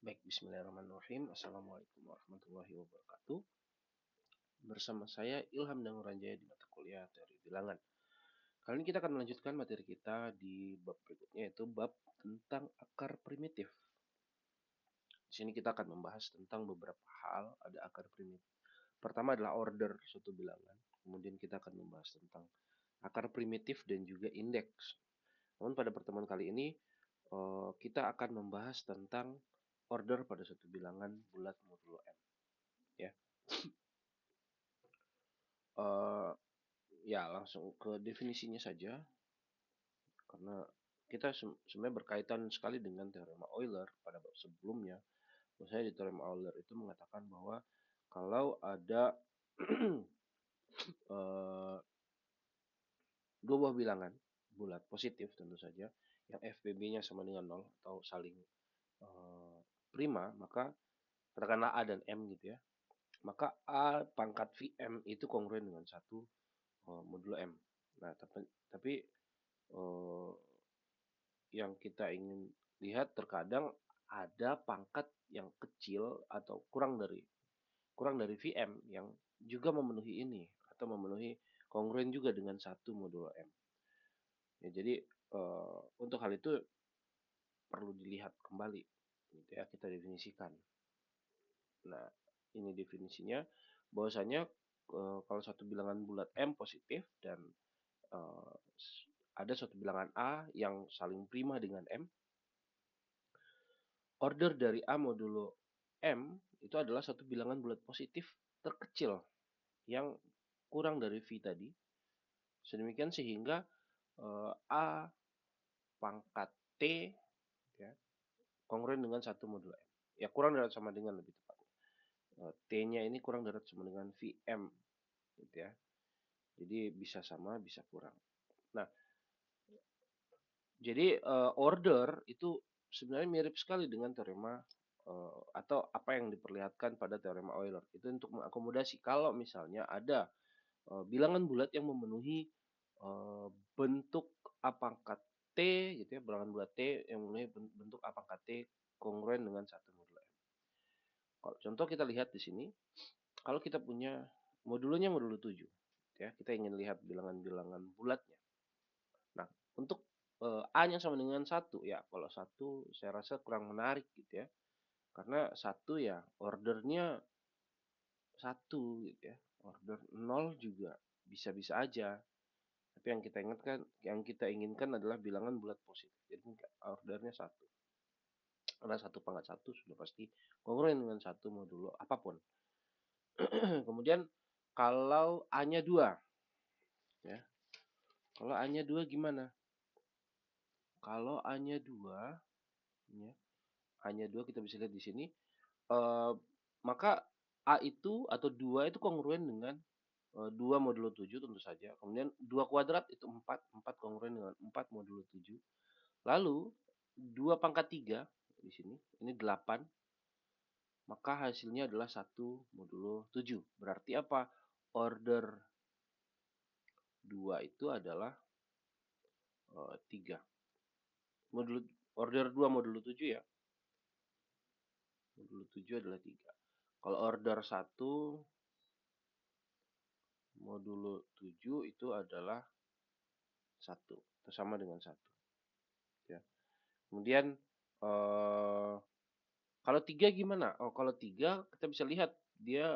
Baik, bismillahirrahmanirrahim. Assalamualaikum warahmatullahi wabarakatuh. Bersama saya Ilham Danguranjaya di mata kuliah Teori Bilangan. Kali ini kita akan melanjutkan materi kita di bab berikutnya, yaitu bab tentang akar primitif. Di sini kita akan membahas tentang beberapa hal, ada akar primitif. Pertama adalah order suatu bilangan. Kemudian kita akan membahas tentang akar primitif dan juga indeks. Namun pada pertemuan kali ini kita akan membahas tentang order pada suatu bilangan bulat modulo M. Ya. Eh, ya langsung ke definisinya saja karena kita sebenarnya berkaitan sekali dengan teorema Euler pada bab sebelumnya. Saya di teorema Euler itu mengatakan bahwa kalau ada eh, dua buah bilangan bulat positif tentu saja yang FPB-nya sama dengan 0 atau saling eh, prima, maka katakanlah A dan M gitu ya. Maka A pangkat VM itu kongruen dengan satu modulo M. Nah, tapi eh, yang kita ingin lihat terkadang ada pangkat yang kecil atau kurang dari VM yang juga memenuhi ini atau memenuhi kongruen juga dengan satu modulo M. Ya, jadi untuk hal itu perlu dilihat kembali, gitu ya, kita definisikan. Nah, ini definisinya bahwasanya kalau satu bilangan bulat M positif dan eh, ada suatu bilangan A yang saling prima dengan M, order dari A modulo M itu adalah satu bilangan bulat positif terkecil yang kurang dari V tadi. Sedemikian sehingga A pangkat T ya, kongruen dengan satu modulo M. Ya kurang dari sama dengan lebih tepatnya. T-nya ini kurang dari sama dengan VM gitu ya. Jadi bisa sama, bisa kurang. Nah, jadi order itu sebenarnya mirip sekali dengan teorema atau apa yang diperlihatkan pada teorema Euler. Itu untuk mengakomodasi kalau misalnya ada bilangan bulat yang memenuhi bentuk A pangkat T gitu ya, bilangan bulat T yang memenuhi bentuk A pangkat T kongruen dengan satu modulo M. Kalau contoh kita lihat di sini, kalau kita punya modulonya modulo 7, ya, kita ingin lihat bilangan-bilangan bulatnya. Nah, untuk A-nya sama dengan satu, ya kalau satu saya rasa kurang menarik gitu ya. Karena satu ya ordernya satu gitu ya. Order 0 juga bisa-bisa aja. Tapi yang kita inginkan adalah bilangan bulat positif. Jadi ordernya satu. Karena satu pangkat satu sudah pasti kongruen dengan satu modulo apapun. Kemudian kalau A-nya 2, ya. Kalau A-nya 2 gimana? Kalau A-nya 2, ya. A-nya 2 kita bisa lihat di sini. Eh, maka A itu atau 2 itu kongruen dengan 2 modulo 7 tentu saja. Kemudian 2 kuadrat itu 4. 4 kongruen dengan 4 modulo 7. Lalu 2 pangkat 3 di sini. Ini 8. Maka hasilnya adalah 1 modulo 7. Berarti apa? Order 2 itu adalah 3. Modulo, order 2 modulo 7 ya. Modulo 7 adalah 3. Kalau order 1 modulo 7 itu adalah 1. Itu sama dengan 1. Ya. Kemudian kalau 3 gimana? Oh, kalau 3 kita bisa lihat dia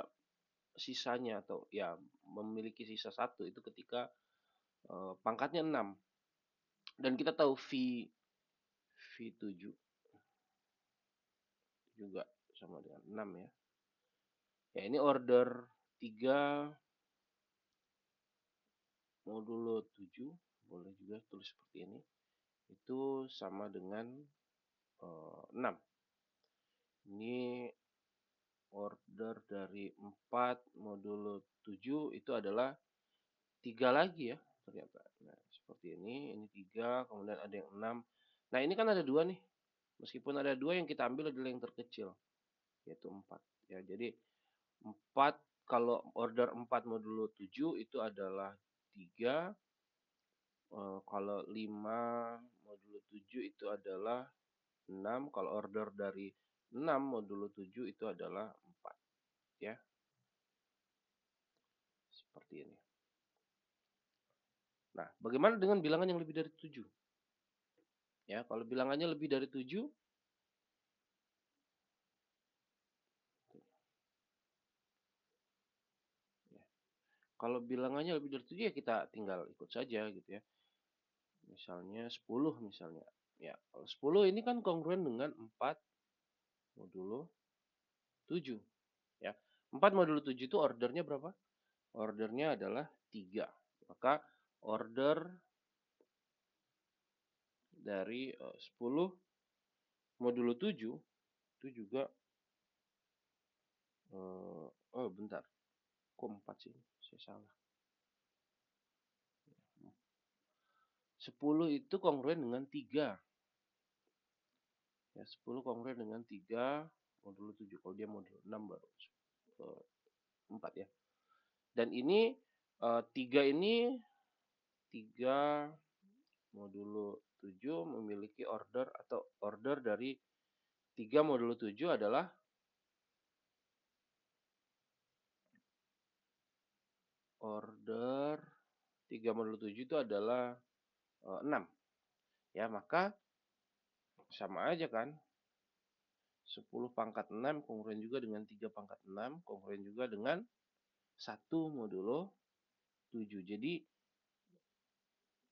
sisanya atau ya memiliki sisa 1 itu ketika pangkatnya 6. Dan kita tahu V7 juga sama dengan 6 ya. Ya ini order 3 modulo 7, boleh juga tulis seperti ini. Itu sama dengan 6. Ini order dari 4 modulo 7 itu adalah 3 lagi ya ternyata. Nah, seperti ini 3, kemudian ada yang 6. Nah, ini kan ada 2 nih. Meskipun ada 2 yang kita ambil adalah yang terkecil, yaitu 4. Ya, jadi 4 kalau order 4 modulo 7 itu adalah 3. Kalau 5 modulo 7 itu adalah 6. Kalau order dari 6 modulo 7 itu adalah 4, ya. Seperti ini. Nah, bagaimana dengan bilangan yang lebih dari 7? Ya, kalau bilangannya lebih dari 7, ya. Kalau bilangannya lebih dari 7 ya kita tinggal ikut saja gitu ya. Misalnya 10 misalnya. Ya, kalau 10 ini kan kongruen dengan 4 modulo 7, ya. 4 modulo 7 itu ordernya berapa? Ordernya adalah 3. Maka order dari 10 modulo 7 itu juga oh bentar, kok 4 sih? Saya salah. 10 itu kongruen dengan 3. Ya, 10 kongruen dengan 3 modulo 7. Kalau dia modulo 6 baru 4 ya. Dan ini 3 ini 3 modulo 7 memiliki order atau order dari 3 modulo 7 adalah order 3 modulo 7 itu adalah 6. Ya, maka sama aja kan. 10 pangkat 6 kongruen juga dengan 3 pangkat 6 kongruen juga dengan 1 modulo 7. Jadi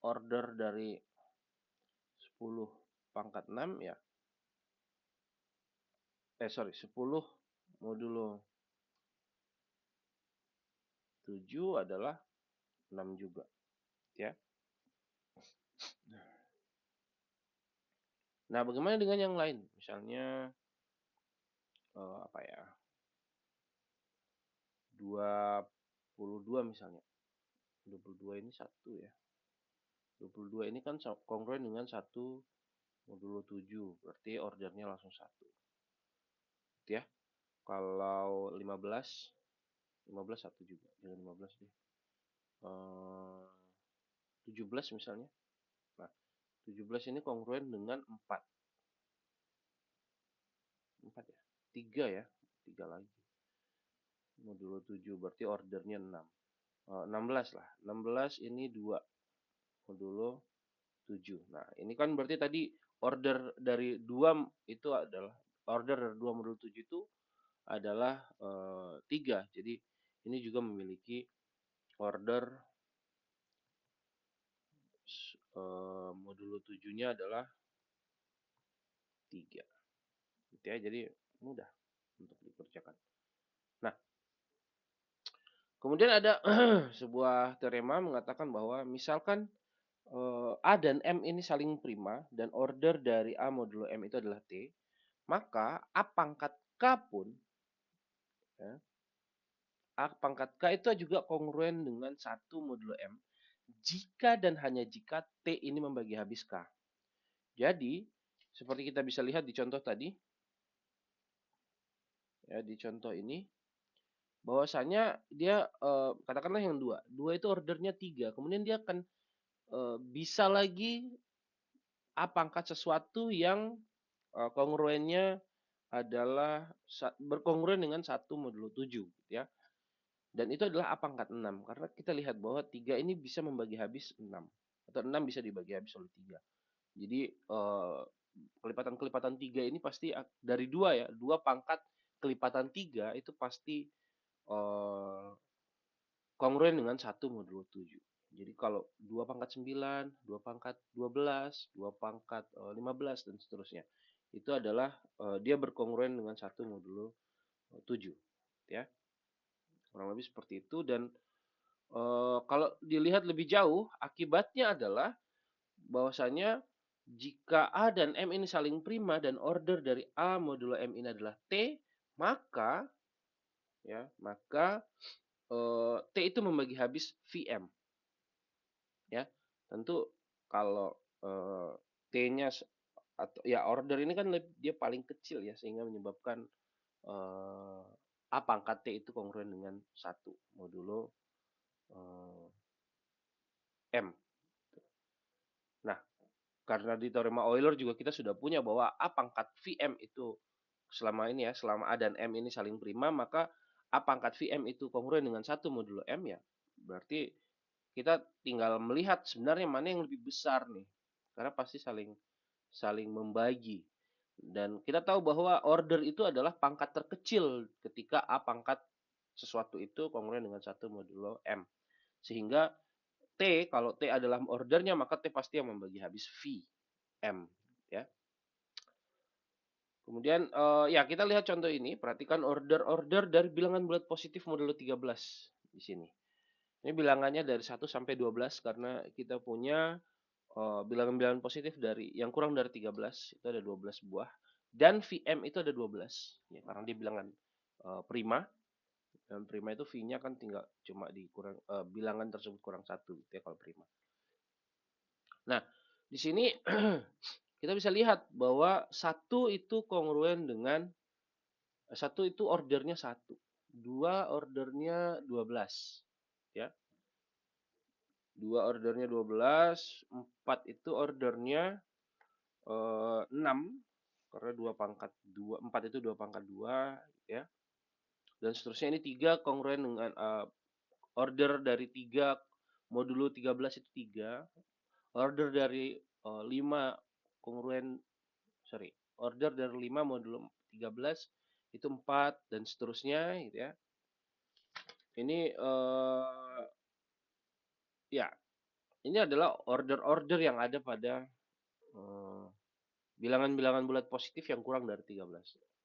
order dari 10 pangkat 6 ya. 10 modulo 7 adalah 6 juga, ya. Nah, bagaimana dengan yang lain? Misalnya apa ya? 22 misalnya. 22 ini 1 ya. 22 ini kan kongruen dengan 1 modulo 7. Berarti ordernya langsung 1. Ya. Kalau 15 1 juga. Jangan 15 deh. 17 misalnya. Nah, 17 ini kongruen dengan 4. 4 ya. 3 ya. 3 lagi. Modulo 7 berarti ordernya 6. 16 lah. 16 ini 2 modulo 7. Nah, ini kan berarti tadi order dari 2 itu adalah order dari 2 modulo 7 itu adalah 3. Jadi ini juga memiliki order modulo 7-nya adalah 3. Gitu ya, jadi mudah untuk dikerjakan. Nah, kemudian ada sebuah teorema mengatakan bahwa misalkan A dan M ini saling prima dan order dari A modulo M itu adalah T, maka A pangkat K pun, ya, A pangkat K itu juga kongruen dengan 1 modulo M jika dan hanya jika T ini membagi habis K. Jadi, seperti kita bisa lihat di contoh tadi, ya di contoh ini, bahwasanya dia katakanlah yang 2. 2 itu ordernya 3. Kemudian dia akan bisa lagi A pangkat sesuatu yang kongruennya adalah berkongruen dengan 1 modulo 7 gitu ya. Dan itu adalah A pangkat 6 karena kita lihat bahwa 3 ini bisa membagi habis 6 atau 6 bisa dibagi habis oleh 3. Jadi kelipatan-kelipatan 3 ini pasti dari 2 ya, 2 pangkat kelipatan 3 itu pasti kongruen dengan 1 modulo 7. Jadi kalau 2 pangkat 9, 2 pangkat 12, 2 pangkat 15 dan seterusnya. Itu adalah dia berkongruen dengan 1 modulo 7, ya. Kurang lebih seperti itu dan kalau dilihat lebih jauh akibatnya adalah bahwasanya jika A dan M ini saling prima dan order dari A modulo M ini adalah T, maka T itu membagi habis VM. Ya, tentu kalau T-nya atau ya order ini kan dia paling kecil ya sehingga menyebabkan A pangkat T itu kongruen dengan 1 modulo M. Nah, karena di teorema Euler juga kita sudah punya bahwa A pangkat VM itu selama ini ya, selama A dan M ini saling prima, maka A pangkat Vm itu kongruen dengan 1 modulo M ya. Berarti kita tinggal melihat sebenarnya mana yang lebih besar nih. Karena pasti saling saling membagi. Dan kita tahu bahwa order itu adalah pangkat terkecil ketika A pangkat sesuatu itu kongruen dengan 1 modulo M. Sehingga T, kalau T adalah ordernya, maka T pasti yang membagi habis V, M. Ya. Kemudian ya kita lihat contoh ini, perhatikan order-order dari bilangan bulat positif modulo 13 di sini. Ini bilangannya dari 1 sampai 12 karena kita punya bilangan-bilangan positif dari yang kurang dari 13 itu ada 12 buah dan Vm itu ada 12 ya karena dia bilangan prima dan prima itu V-nya kan tinggal cuma dikurang bilangan tersebut kurang satu gitu ya kalau prima. Nah, di sini kita bisa lihat bahwa satu itu kongruen dengan satu itu ordernya satu, dua ordernya 12 ya. Dua ordernya 12, 4 itu ordernya 6 karena 2 pangkat 2, 4 itu 2 pangkat 2 ya. Dan seterusnya ini 3 kongruen dengan order dari 3 modulo 13 itu 3, order dari 5 kongruen sorry, order dari 5 modulo 13 itu 4 dan seterusnya gitu ya. Ini ya, ini adalah order-order yang ada pada bilangan-bilangan bulat positif yang kurang dari 13.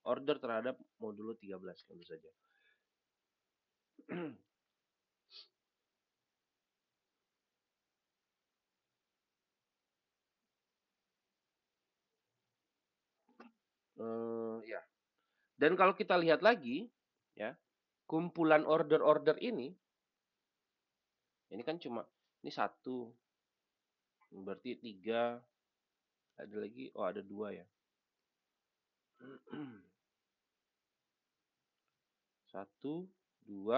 Order terhadap modulo 13 tentu saja. Ya. Dan kalau kita lihat lagi, ya, kumpulan order-order ini kan cuma ini satu, berarti 3, ada lagi, oh ada 2 ya. 1, 2, 1,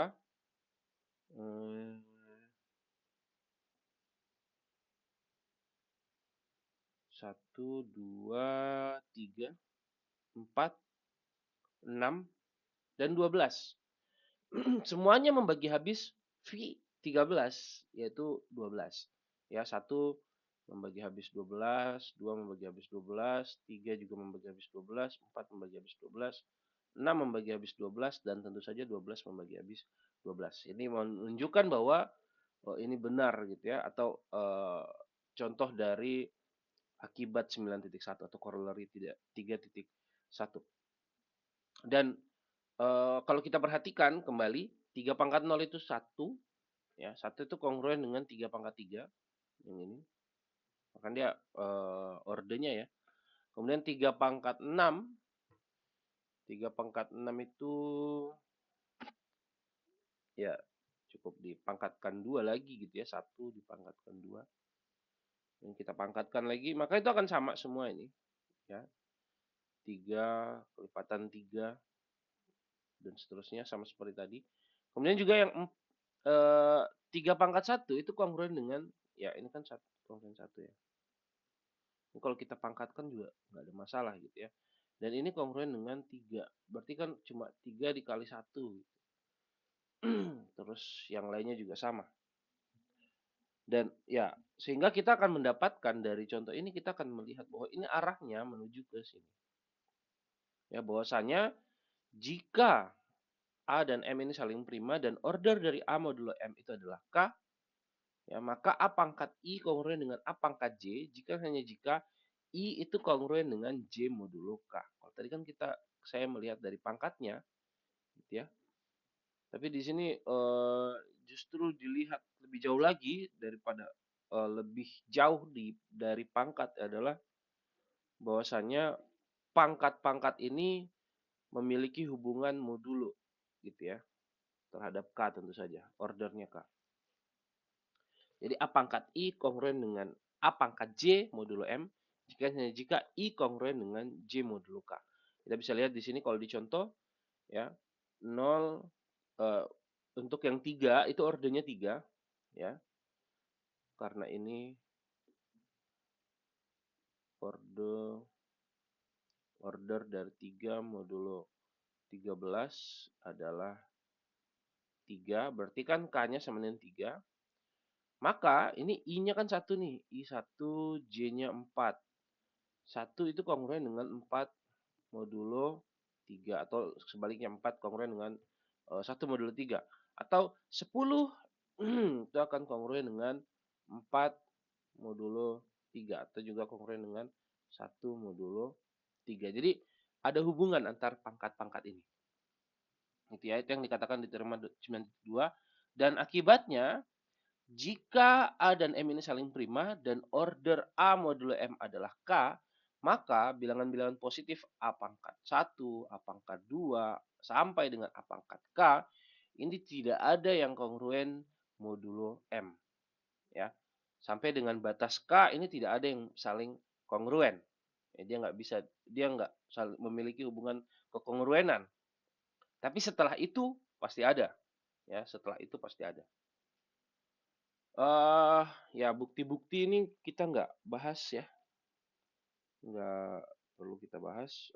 2, 3, 4, 6, dan 12. Semuanya membagi habis V13 yaitu 12. Ya, 1 membagi habis 12, 2 membagi habis 12, 3 juga membagi habis 12, 4 membagi habis 12, 6 membagi habis 12 dan tentu saja 12 membagi habis 12. Ini menunjukkan bahwa ini benar gitu ya atau contoh dari akibat 9.1 atau corollary 3.1. Dan kalau kita perhatikan kembali 3 pangkat 0 itu 1 ya, 1 itu kongruen dengan 3 pangkat 3 yang ini. Maka dia ordernya ya. Kemudian 3 pangkat 6 3 pangkat 6 itu ya cukup dipangkatkan 2 lagi gitu ya, 1 dipangkatkan 2. Dan kita pangkatkan lagi, maka itu akan sama semua ini ya. 3 kelipatan 3 dan seterusnya sama seperti tadi. Kemudian juga yang 3 pangkat 1 itu kongruen dengan ya ini kan kongruen 1 ya. Ini kalau kita pangkatkan juga nggak ada masalah gitu ya. Dan ini kongruen dengan 3. Berarti kan cuma 3 dikali 1. Terus yang lainnya juga sama. Dan ya, sehingga kita akan mendapatkan dari contoh ini kita akan melihat bahwa ini arahnya menuju ke sini. Ya, bahwasanya jika A dan M ini saling prima dan order dari A modulo M itu adalah K, ya maka A pangkat I kongruen dengan A pangkat J jika hanya jika I itu kongruen dengan J modulo K. Kalau tadi kan saya melihat dari pangkatnya, gitu ya. Tapi di sini justru dilihat lebih jauh lagi daripada lebih jauh dari pangkat adalah bahwasanya pangkat-pangkat ini memiliki hubungan modulo, gitu ya, terhadap K tentu saja, ordernya K. Jadi A pangkat I kongruen dengan A pangkat J modulo M jika I kongruen dengan J modulo K. Kita bisa lihat di sini kalau dicontoh ya 0 untuk yang 3 itu ordernya 3 ya. Karena ini order Order dari 3 modulo 13 adalah 3, berarti kan K-nya sama dengan 3. Maka ini I-nya kan 1 nih, I1, J-nya 4. 1 itu kongruen dengan 4 modulo 3 atau sebaliknya 4 kongruen dengan 1 modulo 3. Atau 10 itu akan kongruen dengan 4 modulo 3 atau juga kongruen dengan 1 modulo 3. Jadi ada hubungan antar pangkat-pangkat ini. Itu ya, itu yang dikatakan di teorema 9.2. Dan akibatnya jika A dan M ini saling prima dan order A modulo M adalah K, maka bilangan-bilangan positif A pangkat 1, A pangkat 2, sampai dengan A pangkat K, ini tidak ada yang kongruen modulo M. Ya. Sampai dengan batas K ini tidak ada yang saling kongruen. Ya, dia nggak memiliki hubungan kekongruenan. Tapi setelah itu pasti ada. Ya, setelah itu pasti ada. Ya bukti-bukti ini kita nggak bahas ya, nggak perlu kita bahas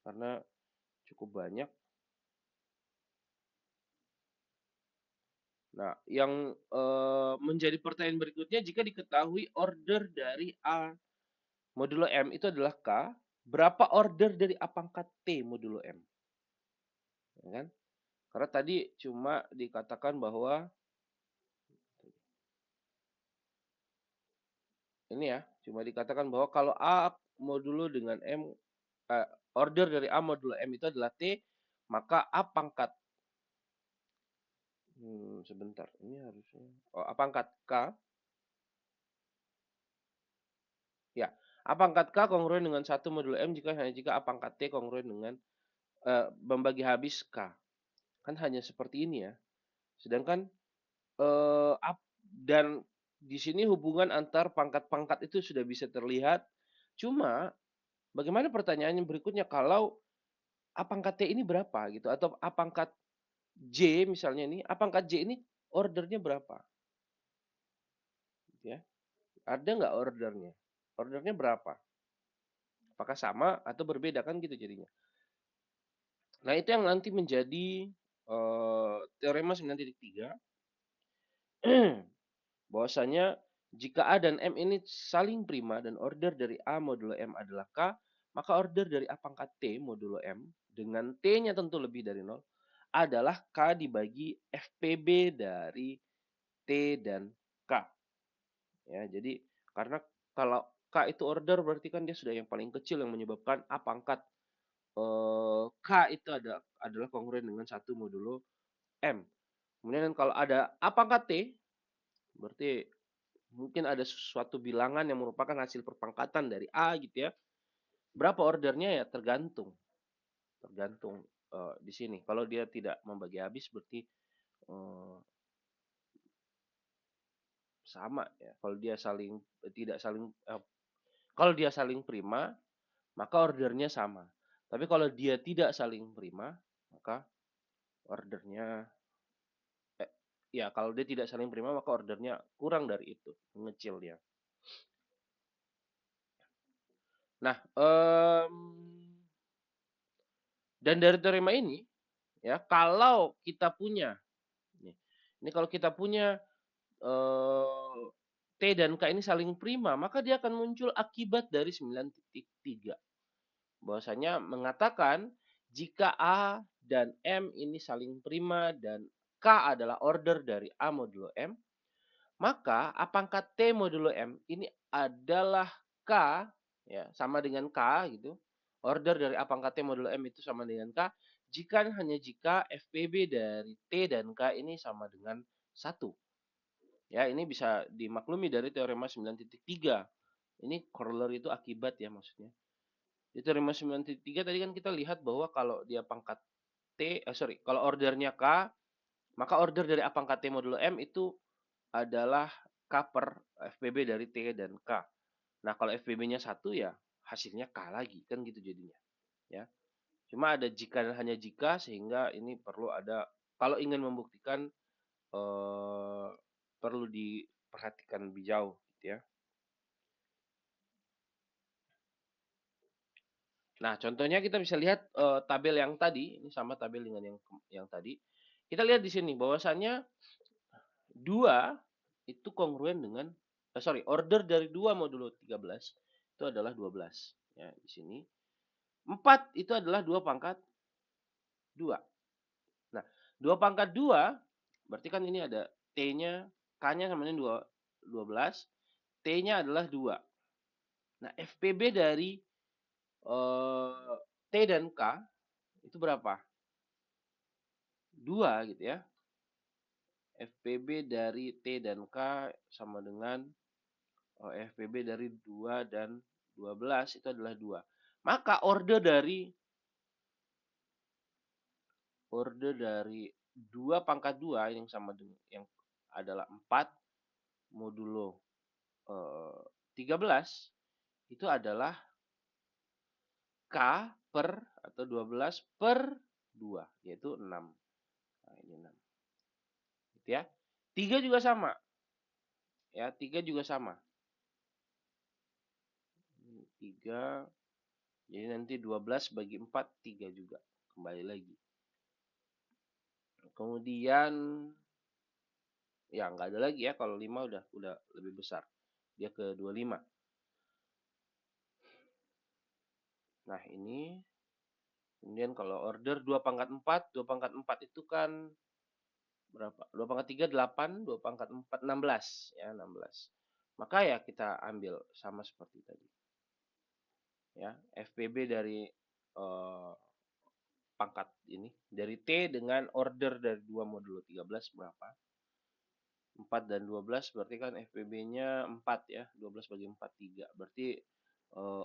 karena cukup banyak. Nah, yang menjadi pertanyaan berikutnya, jika diketahui order dari A modulo M itu adalah K, berapa order dari A pangkat T modulo M? Ya kan? Karena tadi cuma dikatakan bahwa ini ya, cuma dikatakan bahwa kalau A modulo dengan M, order dari A modulo M itu adalah T, maka A pangkat sebentar, ini harusnya A pangkat K, ya, A pangkat K kongruen dengan 1 modulo M hanya jika A pangkat T kongruen dengan membagi habis K. Kan hanya seperti ini ya. Sedangkan dan di sini hubungan antar pangkat-pangkat itu sudah bisa terlihat. Cuma bagaimana pertanyaannya berikutnya kalau A pangkat T ini berapa gitu, atau A pangkat J misalnya ini, A pangkat J ini ordernya berapa? Ya. Ada nggak ordernya? Ordernya berapa? Apakah sama atau berbeda kan gitu jadinya. Nah, itu yang nanti menjadi teorema 9.3 bahwasanya jika A dan M ini saling prima dan order dari A modulo M adalah K, maka order dari A pangkat T modulo M dengan T-nya tentu lebih dari 0 adalah K dibagi FPB dari T dan K. Ya, jadi karena kalau K itu order berarti kan dia sudah yang paling kecil yang menyebabkan A pangkat K itu adalah kongruen dengan 1 modulo M. Kemudian kalau ada A pangkat T, berarti mungkin ada suatu bilangan yang merupakan hasil perpangkatan dari A gitu ya. Berapa ordernya ya tergantung. Tergantung di sini. Kalau dia tidak membagi habis berarti sama ya. Kalau dia tidak saling kalau dia saling prima, maka ordernya sama. Tapi kalau dia tidak saling prima, maka ordernya ya kalau dia tidak saling prima maka ordernya kurang dari itu, mengecil dia. Nah, dan dari teorema ini ya kalau kita punya ini kalau kita punya T dan K ini saling prima, maka dia akan muncul akibat dari 9.3. Bahwasanya mengatakan jika A dan M ini saling prima dan K adalah order dari A modulo M, maka A pangkat T modulo M ini adalah K, ya, sama dengan K gitu. Order dari A pangkat T modulo M itu sama dengan K, hanya jika FPB dari T dan K ini sama dengan 1. Ya, ini bisa dimaklumi dari teorema 9.3. Ini corollary itu akibat ya maksudnya. Di teorema 9.3 tadi kan kita lihat bahwa kalau dia pangkat kalau ordernya K, maka order dari A pangkat T modulo M itu adalah K per FPB dari T dan K. Nah, kalau FPB-nya 1 ya hasilnya K lagi, kan gitu jadinya. Ya. Cuma ada jika dan hanya jika sehingga ini perlu ada kalau ingin membuktikan perlu diperhatikan lebih jauh gitu ya. Nah, contohnya kita bisa lihat tabel yang tadi, ini sama tabel dengan yang tadi. Kita lihat di sini bahwasannya 2 itu kongruen dengan sorry, order dari 2 modulo 13 itu adalah 12. Ya, di sini. 4 itu adalah 2 pangkat 2. Nah, 2 pangkat 2 berarti kan ini ada T-nya, K-nya sama dengan 12, T-nya adalah 2. Nah, FPB dari T dan K itu berapa? 2 gitu ya. FPB dari T dan K sama dengan FPB dari 2 dan 12 itu adalah 2. Maka order dari 2 pangkat 2 yang sama dengan yang adalah 4 modulo 13 itu adalah K per atau 12 per 2 yaitu 6. Nah, ini 6. Gitu ya. 3 juga sama. Ya, 3 juga sama. 3 jadi nanti 12 bagi 4 3 juga. Kembali lagi. Kemudian ya nggak ada lagi ya kalau 5 udah lebih besar. Dia ke 25. Nah, ini kemudian kalau order 2 pangkat 4, 2 pangkat 4 itu kan berapa? 2 pangkat 3 8, 2 pangkat 4 16 ya, 16. Maka ya kita ambil sama seperti tadi. Ya, FPB dari eh, pangkat ini dari T dengan order dari 2 modulo 13 berapa? 4 dan 12 berarti kan FPB-nya 4 ya. 12 bagi 4 3. Berarti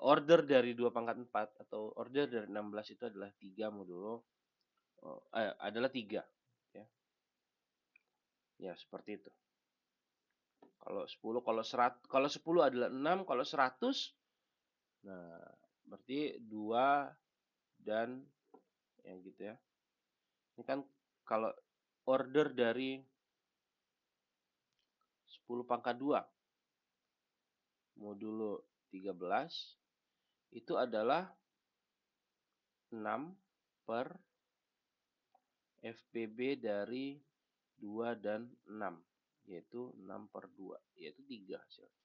order dari 2 pangkat 4 atau order dari 16 itu adalah 3 modulo adalah 3 ya. Ya, seperti itu. Kalau 10 kalau 10 adalah 6, kalau 100 nah berarti 2 dan ya gitu ya. Ini kan kalau order dari 10 pangkat 2 modulo 13 itu adalah 6 per FPB dari 2 dan 6 yaitu 6 per 2 yaitu 3 hasilnya.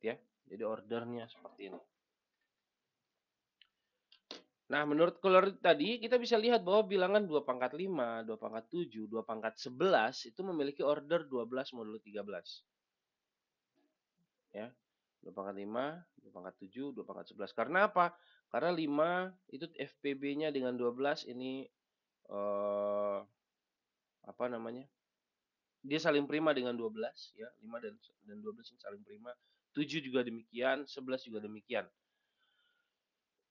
Ya. Jadi ordernya seperti ini. Nah, menurut keluar tadi kita bisa lihat bahwa bilangan 2 pangkat 5, 2 pangkat 7, 2 pangkat 11 itu memiliki order 12 modulo 13. Ya. 2 pangkat 5, 2 pangkat 7, 2 pangkat 11. Karena apa? Karena 5 itu FPB-nya dengan 12 ini apa namanya? Dia saling prima dengan 12 ya, 5 dan 12 ini saling prima. 7 juga demikian, 11 juga demikian.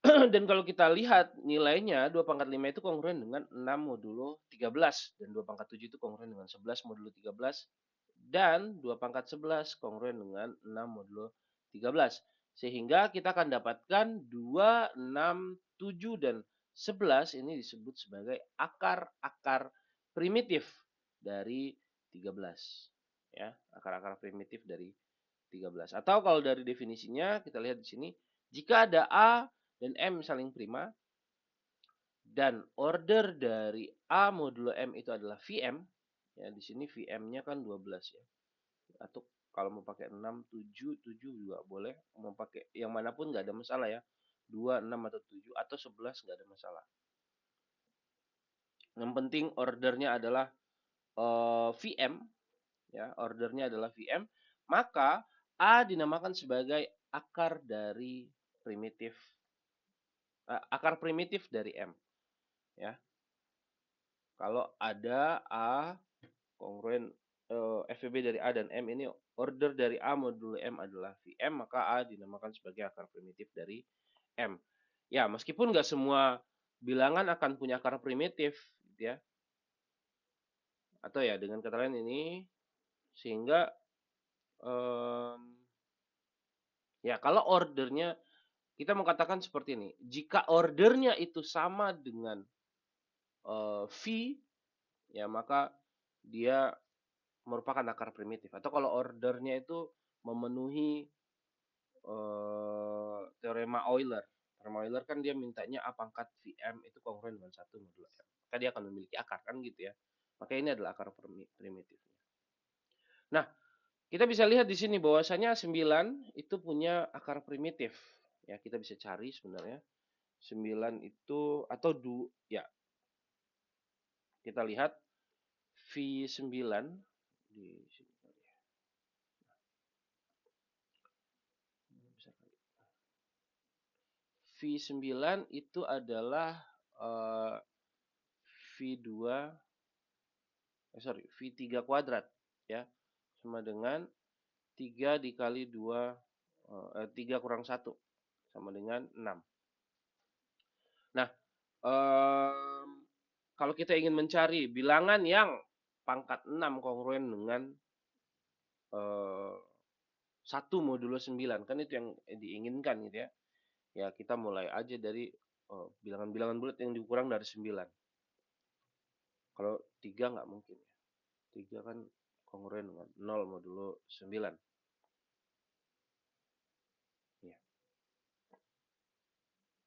Dan kalau kita lihat nilainya 2 pangkat 5 itu kongruen dengan 6 modulo 13 dan 2 pangkat 7 itu kongruen dengan 11 modulo 13 dan 2 pangkat 11 kongruen dengan 6 modulo 13. Sehingga kita akan dapatkan 2, 6, 7 dan 11 ini disebut sebagai akar-akar primitif dari 13. Ya, akar-akar primitif dari 13. Atau kalau dari definisinya kita lihat di sini, jika ada A dan M saling prima dan order dari A modulo M itu adalah VM, ya di sini VM-nya kan 12 ya. Atau kalau mau pakai 6, 7, 7 juga boleh. Mau pakai yang manapun nggak ada masalah ya. 2, 6 atau 7 atau 11 nggak ada masalah. Yang penting ordernya adalah VM, ya ordernya adalah VM, maka A dinamakan sebagai akar primitif dari M, ya. Kalau ada A kongruen FVB dari A dan M ini order dari A modulo M adalah VM, maka A dinamakan sebagai akar primitif dari M. Ya, meskipun nggak semua bilangan akan punya akar primitif, gitu ya. Atau ya dengan kata lain ini sehingga ya kalau ordernya kita mau katakan seperti ini, jika ordernya itu sama dengan V, ya maka dia merupakan akar primitif. Atau kalau ordernya itu memenuhi teorema Euler, Teorema Euler kan dia mintanya A pangkat Vm itu kongruen dengan 1 modulo M. Maka dia akan memiliki akar kan gitu ya. Maka ini adalah akar primitifnya. Nah, kita bisa lihat di sini bahwasanya 9 itu punya akar primitif. Ya, kita bisa cari sebenarnya. 9 itu atau ya. Kita lihat V9 di sini. V9 itu adalah V2 V3 kuadrat ya. Sama dengan 3 dikali 2 3 kurang 1 sama dengan 6. Nah, kalau kita ingin mencari bilangan yang pangkat 6 kongruen dengan 1 modulo 9, kan itu yang diinginkan gitu ya. Ya, kita mulai aja dari bilangan-bilangan bulat yang dikurang dari 9. Kalau 3 nggak mungkin ya. 3 kan kongruen dengan 0 modulo 9. Ya.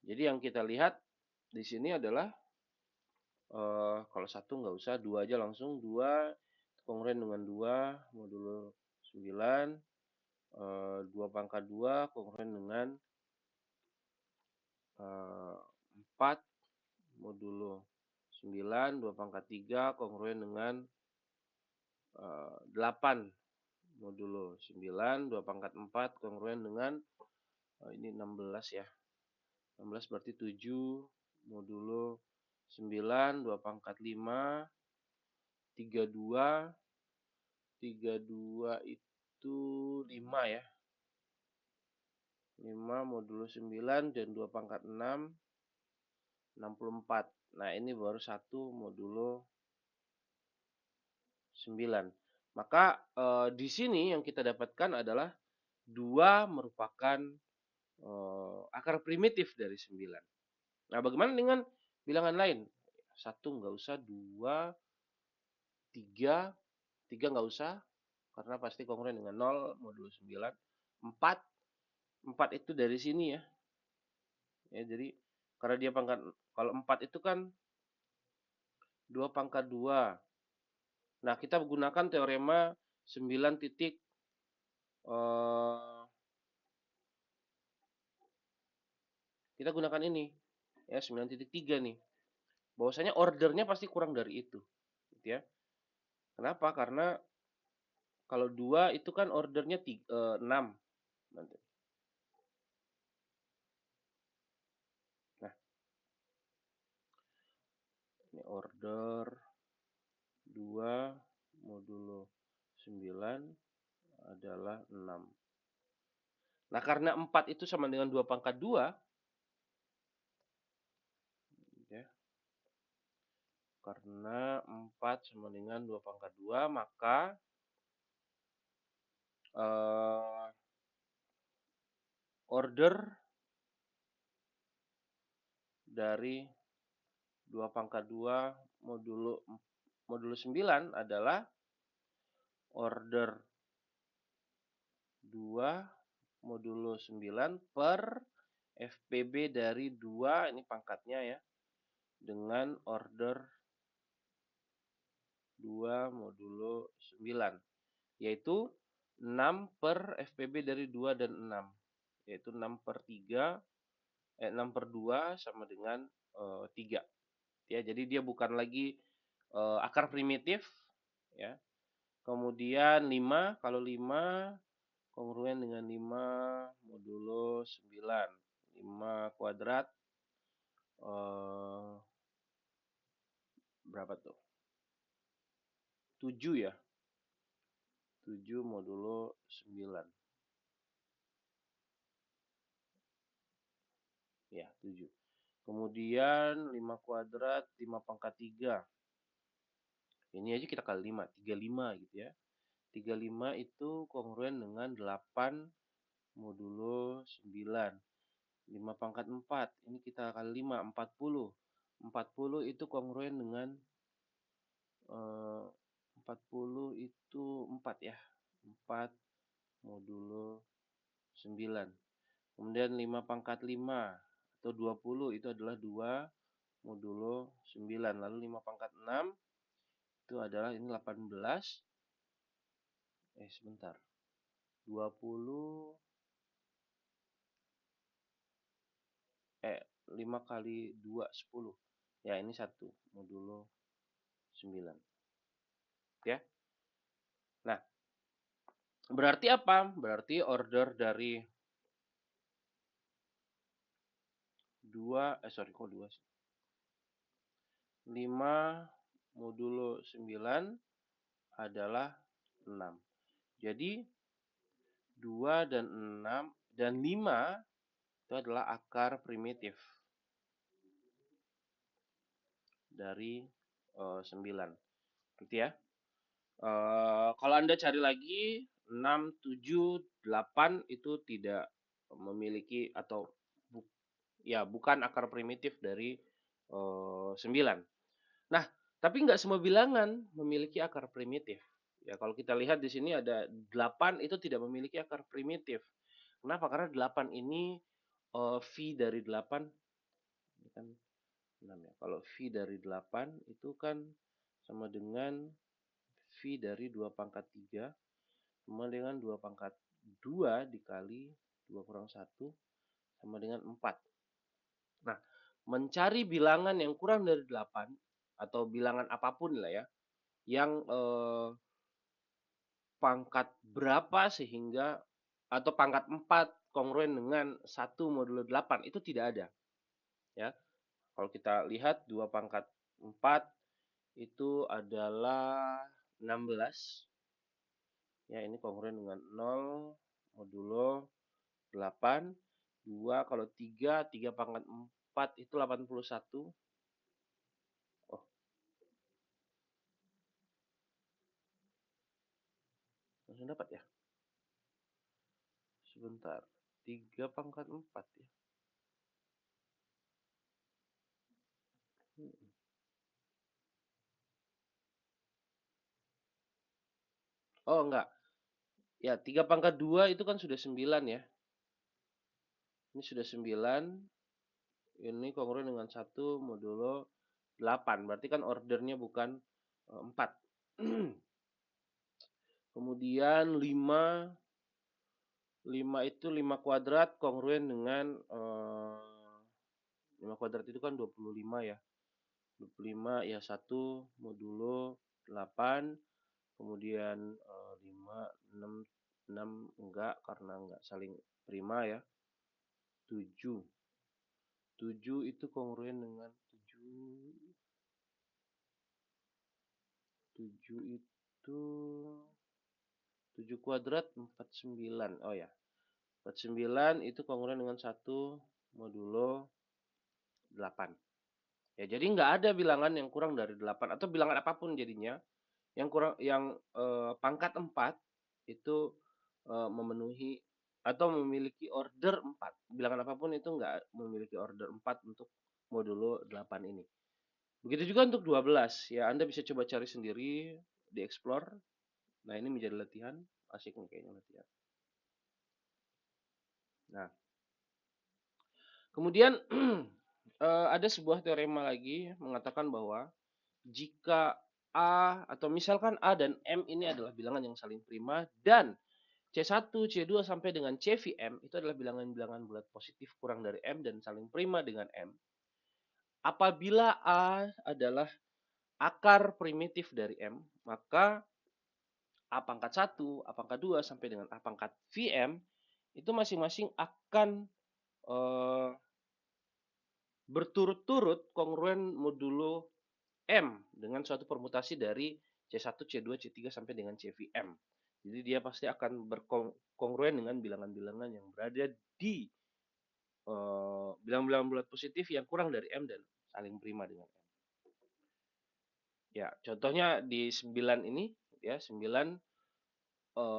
Jadi yang kita lihat di sini adalah kalau 1 nggak usah, 2 aja langsung. 2 kongruen dengan 2 modulo 9. 2 pangkat 2 kongruen dengan 4 modulo 9. 2 pangkat 3 kongruen dengan 8 modulo 9. 2 pangkat 4 kongruen dengan ini 16 ya. 16 berarti 7 modulo 9. 2 pangkat 5. 32. 32 itu 5 ya. 5 modulo 9 dan 2 pangkat 6. 64. Nah, ini baru 1 modulo 9. Maka di sini yang kita dapatkan adalah 2 merupakan akar primitif dari 9. Nah, bagaimana dengan bilangan lain? 1 nggak usah, 2, 3, 3 nggak usah, karena pasti kongruen dengan 0 modulo 9. 4, 4 itu dari sini ya. Ya, jadi karena dia pangkat, kalau 4 itu kan 2 pangkat 2. Nah, kita gunakan teorema 9 titik kita gunakan ini ya 9.3 nih. Bahwasanya ordernya pasti kurang dari itu. Gitu ya. Kenapa? Karena kalau 2 itu kan ordernya 6 nanti. Nah, ini order 2 modulo 9 adalah 6. Nah, karena 4 itu sama dengan 2 pangkat 2 ya. Karena 4 sama dengan 2 pangkat 2, maka order dari 2 pangkat 2 modulo 9 adalah order 2 modulo 9 per FPB dari 2, ini pangkatnya ya, dengan order 2 modulo 9, yaitu 6 per FPB dari 2 dan 6, yaitu 6 per 3, 6 per 2 sama dengan 3. Ya, jadi dia bukan lagi akar primitif ya. Kemudian 5, kalau 5 kongruen dengan 5 modulo 9. 5 kuadrat berapa tuh? 7 ya. 7 modulo 9. Ya, 7. Kemudian 5 kuadrat 5 pangkat 3. Ini aja kita kali 5, 35 gitu ya. 35 itu kongruen dengan 8 modulo 9. 5 pangkat 4. Ini kita kali 5, 40. 40 itu kongruen dengan 40 itu 4 ya. 4 modulo 9. Kemudian 5 pangkat 5 atau 20 itu adalah 2 modulo 9. Lalu 5 pangkat 6 itu adalah ini 18. Sebentar. 20 5 kali 2 10. Ya, ini 1 modulo 9. Ya. Nah, berarti apa? Berarti order dari 2 sorry kok 2 sih. 5 modulo 9 adalah 6. Jadi 2 dan 6 dan 5 itu adalah akar primitif dari 9. Gitu ya. Kalau Anda cari lagi 6, 7, 8 itu tidak memiliki atau bukan akar primitif dari 9. Nah, tapi nggak semua bilangan memiliki akar primitif. Ya, kalau kita lihat di sini ada 8 itu tidak memiliki akar primitif. Kenapa? Karena 8 ini V dari 8 ini kan 6 ya. Kalau V dari 8 itu kan sama dengan V dari 2 pangkat 3 sama dengan 2 pangkat 2 dikali 2 kurang 1 sama dengan 4. Nah, mencari bilangan yang kurang dari 8 atau bilangan apapun lah ya, yang pangkat berapa sehingga atau pangkat 4 kongruen dengan 1 modulo 8 itu tidak ada. Ya. Kalau kita lihat 2 pangkat 4 itu adalah 16. Ya, ini kongruen dengan 0 modulo 8. 2 kalau 3 pangkat 4 itu 81. Oh, langsung dapat ya? Sebentar. 3 pangkat 4 ya. Oh, enggak. Ya, 3 pangkat 2 itu kan sudah 9 ya. Ini sudah 9. Ini kongruen dengan 1 modulo 8. Berarti kan ordernya bukan 4. Kemudian 5. 5 itu 5 kuadrat kongruen dengan 5 kuadrat itu kan 25 ya. 25 ya 1 modulo 8. Kemudian 5, 6 enggak karena enggak saling prima ya. 7. 7 itu kongruen dengan 7. 7 itu 7 kuadrat 49. Oh ya. 49 itu kongruen dengan 1 modulo 8. Ya, jadi nggak ada bilangan yang kurang dari 8 atau bilangan apapun jadinya yang kurang yang pangkat 4 itu memenuhi atau memiliki order 4. Bilangan apapun itu nggak memiliki order 4 untuk modulo 8 ini. Begitu juga untuk 12. Ya, Anda bisa coba cari sendiri di explore. Nah, ini menjadi latihan. Asik nih kayaknya latihan. Nah, kemudian ada sebuah teorema lagi mengatakan bahwa jika A atau misalkan A dan M ini adalah bilangan yang saling prima dan C1, C2 sampai dengan CVM itu adalah bilangan-bilangan bulat positif kurang dari M dan saling prima dengan M. Apabila A adalah akar primitif dari M, maka A pangkat 1, A pangkat 2 sampai dengan A pangkat VM itu masing-masing akan berturut-turut kongruen modulo M dengan suatu permutasi dari C1, C2, C3 sampai dengan CVM. Jadi dia pasti akan berkongruen dengan bilangan-bilangan yang berada di bilangan-bilangan bulat positif yang kurang dari M dan saling prima dengan M. Ya, contohnya di 9 ini ya, 9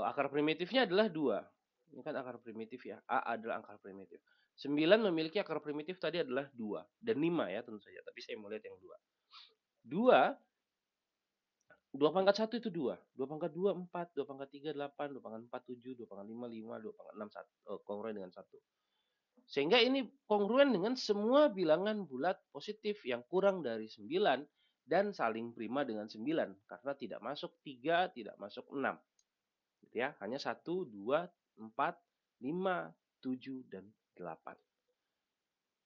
akar primitifnya adalah 2. Ini kan akar primitif ya. A adalah akar primitif. 9 memiliki akar primitif tadi adalah 2 dan 5 ya tentu saja, tapi saya mau lihat yang 2. 2 2 pangkat 1 itu 2. 2 pangkat 2 4, 2 pangkat 3 8, 2 pangkat 4 7, 2 pangkat 5 5, 2 pangkat 6 1 kongruen dengan 1. Sehingga ini kongruen dengan semua bilangan bulat positif yang kurang dari 9 dan saling prima dengan 9 karena tidak masuk 3, tidak masuk 6. Gitu ya. Hanya 1, 2, 4, 5, 7 dan 8.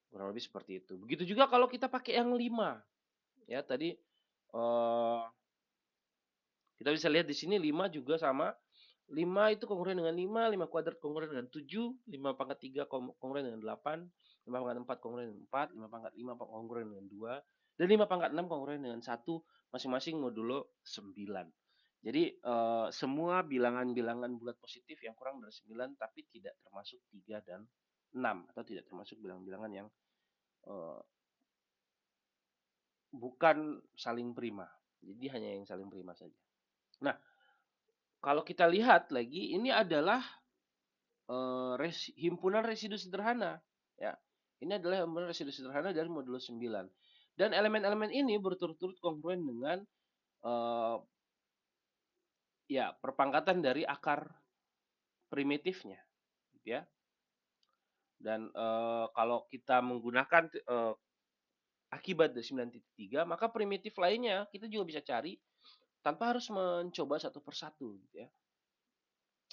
Kurang lebih seperti itu. Begitu juga kalau kita pakai yang 5. Ya, tadi kita bisa lihat di sini 5 juga sama. 5 itu kongruen dengan 5, 5 kuadrat kongruen dengan 7, 5 pangkat 3 kongruen dengan 8, 5 pangkat 4 kongruen dengan 4, 5 pangkat 5 kongruen dengan 2, dan 5 pangkat 6 kongruen dengan 1, masing-masing modulo 9. Jadi semua bilangan-bilangan bulat positif yang kurang dari 9 tapi tidak termasuk 3 dan 6 atau tidak termasuk bilangan-bilangan yang bukan saling prima. Jadi hanya yang saling prima saja. Nah, kalau kita lihat lagi ini adalah himpunan residu sederhana ya. Ini adalah himpunan residu sederhana dari modulo 9. Dan elemen-elemen ini berturut-turut kongruen dengan ya perpangkatan dari akar primitifnya gitu ya. Dan kalau kita menggunakan akibat dari 9.3 maka primitif lainnya kita juga bisa cari tanpa harus mencoba satu persatu gitu ya.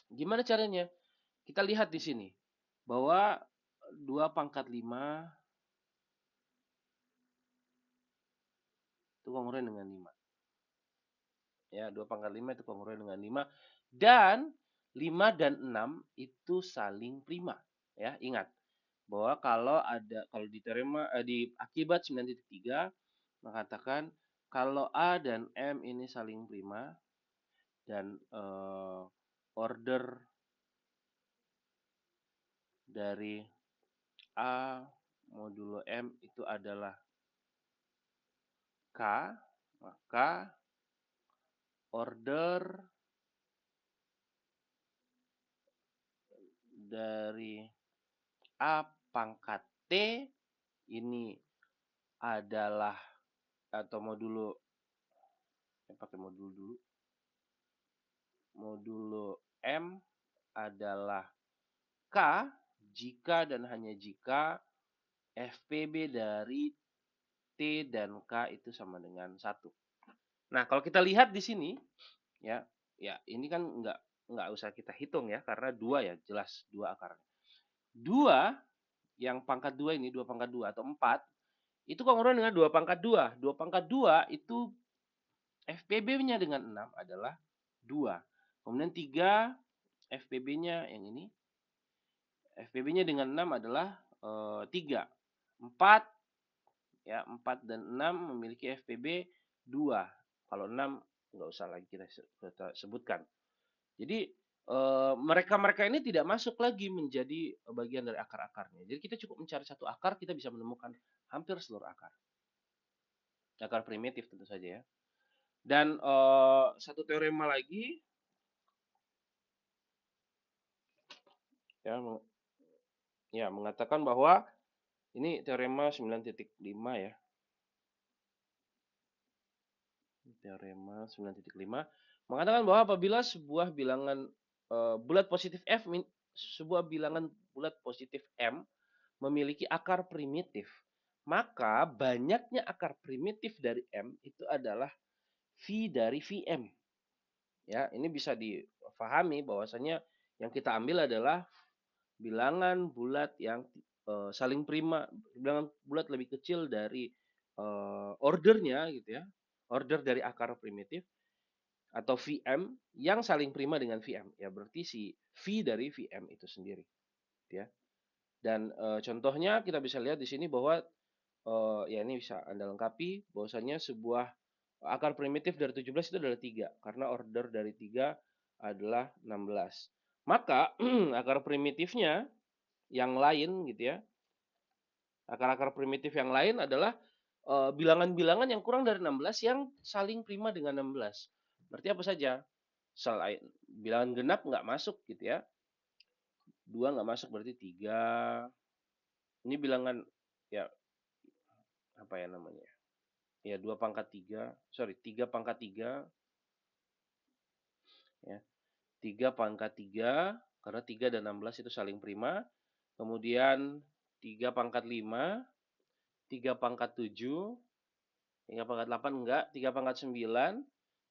Gimana caranya? Kita lihat di sini bahwa 2 pangkat 5 itu kongruen dengan 5. Ya, 2 pangkat 5 itu kongruen dengan 5 dan 5 dan 6 itu saling prima. Ya, ingat bahwa kalau di teorema di akibat 9.3 mengatakan kalau A dan M ini saling prima dan order dari A modulo M itu adalah K, maka order dari A pangkat T ini adalah atau modulo pakai modulo dulu. Modulo M adalah K jika dan hanya jika FPB dari T dan K itu sama dengan 1. Nah, kalau kita lihat di sini ya, ini kan nggak usah kita hitung ya karena 2 ya, jelas 2 akarnya. 2 yang pangkat 2 ini 2 pangkat 2 atau 4 itu kongruen dengan 2 pangkat 2. 2 pangkat 2 itu FPB-nya dengan 6 adalah 2. Kemudian 3 FPB-nya yang ini. FPB-nya dengan 6 adalah 3. 4 ya, 4 dan 6 memiliki FPB 2. Kalau 6 nggak usah lagi kita sebutkan. Jadi mereka-mereka ini tidak masuk lagi menjadi bagian dari akar-akarnya. Jadi kita cukup mencari satu akar, kita bisa menemukan hampir seluruh akar. Akar primitif tentu saja ya. Dan satu teorema lagi ya mengatakan bahwa ini teorema 9.5 ya. Teorema 9.5 mengatakan bahwa apabila sebuah bilangan bulat positif F sebuah bilangan bulat positif M memiliki akar primitif, maka banyaknya akar primitif dari M itu adalah V dari Vm. Ya, ini bisa difahami bahwasanya yang kita ambil adalah bilangan bulat yang saling prima, bilangan bulat lebih kecil dari ordernya gitu ya, order dari akar primitif atau Vm yang saling prima dengan Vm. Ya berarti si V dari Vm itu sendiri, gitu ya. Dan contohnya kita bisa lihat di sini bahwa ya ini bisa Anda lengkapi bahwasanya sebuah akar primitif dari 17 itu adalah 3 karena order dari 3 adalah 16. Maka akar primitifnya yang lain gitu ya. Akar-akar primitif yang lain adalah bilangan-bilangan yang kurang dari 16 yang saling prima dengan 16. Berarti apa saja? Selain bilangan genap nggak masuk gitu ya. 2 nggak masuk berarti 3. Ini bilangan ya apa ya namanya? Ya 2 pangkat 3, sorry 3 pangkat 3 ya. 3 pangkat 3 karena 3 dan 16 itu saling prima. Kemudian 3 pangkat 5, 3 pangkat 7, 3 pangkat 8 enggak, 3 pangkat 9,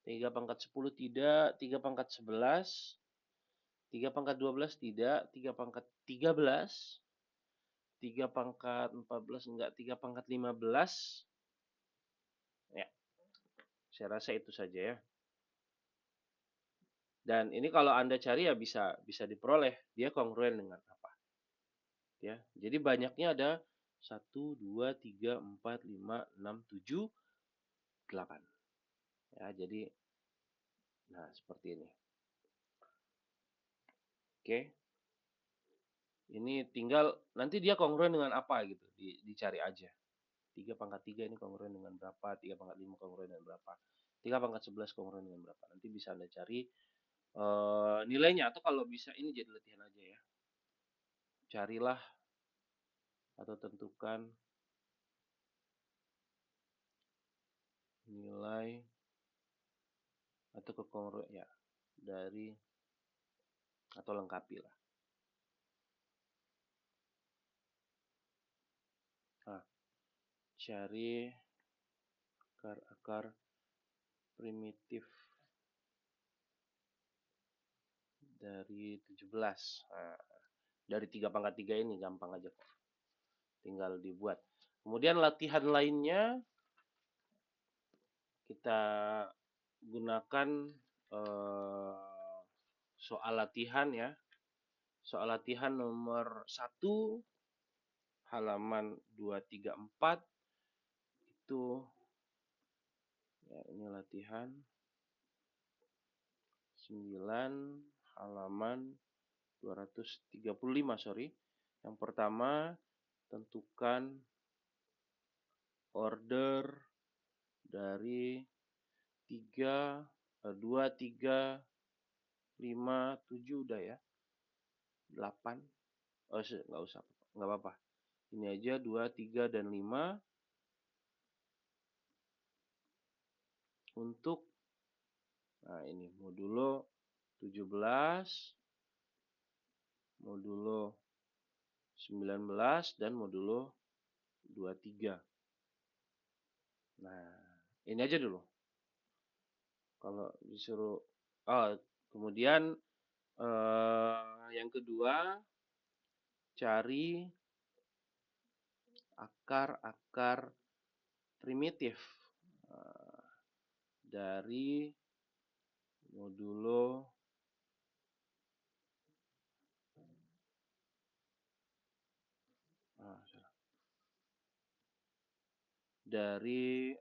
3 pangkat 10 tidak, 3 pangkat 11, 3 pangkat 12 tidak, 3 pangkat 13, 3 pangkat 14 enggak, 3 pangkat 15. Ya, saya rasa itu saja ya. Dan ini kalau Anda cari ya bisa diperoleh dia kongruen dengan apa. Ya. Jadi banyaknya ada 1, 2, 3, 4, 5, 6, 7, 8. Ya, jadi nah seperti ini. Oke. Ini tinggal nanti dia kongruen dengan apa gitu, dicari aja. 3 pangkat 3 ini kongruen dengan berapa, 3 pangkat 5 kongruen dengan berapa, 3 pangkat 11 kongruen dengan berapa. Nanti bisa Anda cari nilainya, atau kalau bisa ini jadi latihan aja ya. Carilah atau tentukan nilai atau kekongruen ya dari atau lengkapi lah. Nah, cari akar primitif dari 17. Nah, dari 3 pangkat 3 ini gampang aja kok. Tinggal dibuat. Kemudian latihan lainnya kita gunakan soal latihan ya. Soal latihan nomor 1 halaman 234 itu ya, ini latihan 9 halaman 235, sorry. Yang pertama, tentukan order dari 3, 2, 3, 5, 7 udah ya. 8. Oh, nggak usah. Nggak apa-apa. Ini aja 2, 3, dan 5. Untuk, nah ini modulo 17, modulo 19, dan modulo 23. Nah, ini aja dulu. Kalau disuruh, oh, kemudian yang kedua, cari akar-akar primitif dari modulo dari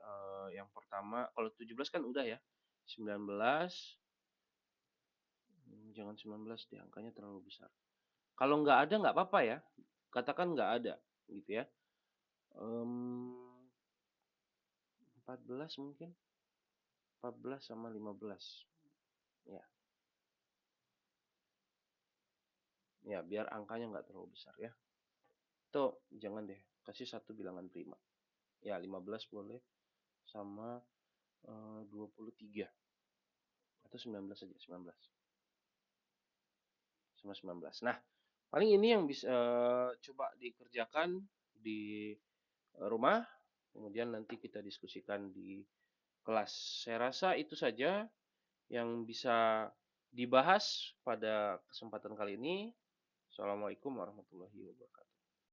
yang pertama, kalau 17 kan udah ya. 19, jangan 19 deh, angkanya terlalu besar. Kalau nggak ada nggak apa-apa ya. Katakan nggak ada gitu ya. 14 mungkin. 14 sama 15. Ya. Ya, biar angkanya nggak terlalu besar ya. Itu jangan deh, kasih satu bilangan prima. Ya, 15 boleh sama 23. Atau 19 saja, 19. Sama 19. Nah, paling ini yang bisa coba dikerjakan di rumah. Kemudian nanti kita diskusikan di kelas. Saya rasa itu saja yang bisa dibahas pada kesempatan kali ini. Assalamualaikum warahmatullahi wabarakatuh.